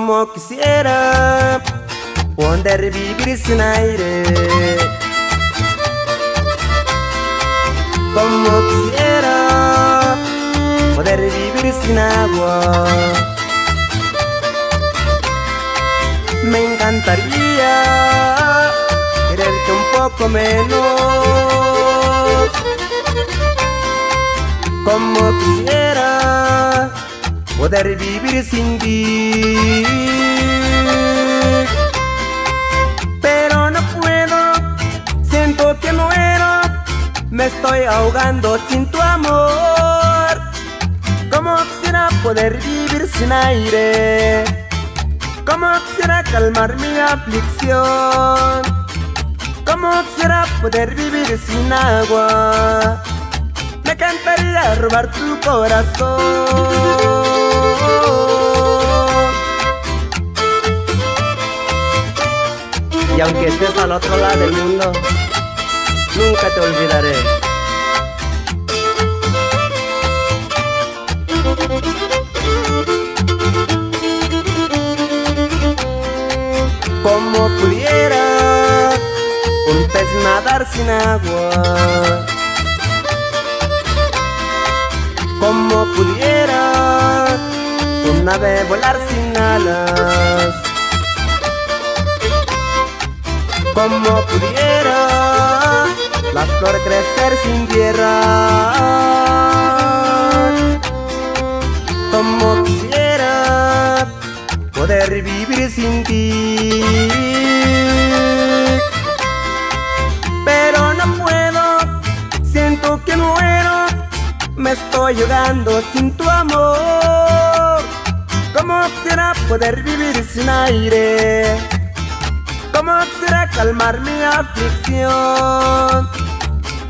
Como quisiera poder vivir sin aire, como quisiera poder vivir sin agua. Me encantaría quererte un poco menos, como quisiera poder vivir sin ti. Pero no puedo, siento que muero, me estoy ahogando sin tu amor. Como quisiera poder vivir sin aire, como quisiera calmar mi aflicción, como quisiera poder vivir sin agua. Me encantaría robar tu corazón. Y aunque estés al otro lado del mundo, nunca te olvidaré. Como pudiera un pez nadar sin agua, como pudiera un ave volar sin alas, como pudiera la flor crecer sin tierra, como quisiera poder vivir sin ti. Pero no puedo, siento que muero, me estoy ahogando sin tu amor. Como quisiera poder vivir sin aire, como quisiera calmar mi aflicción,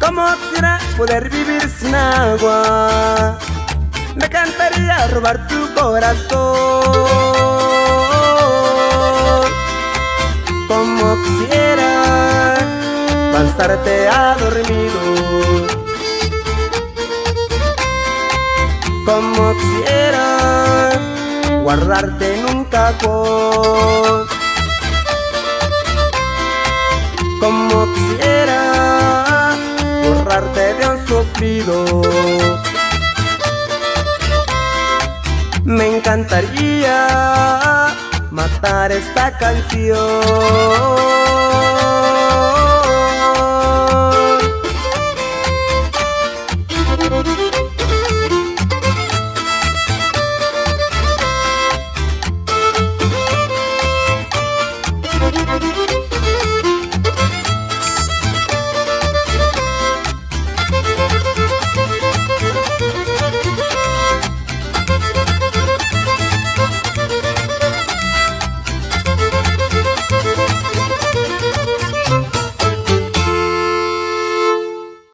como quisiera poder vivir sin agua. Me encantaría robar tu corazón. Como quisiera lanzarte a dormido, como quisiera guardarte en un cajón, como quisiera borrarte de un suplido. Me encantaría matar esta canción.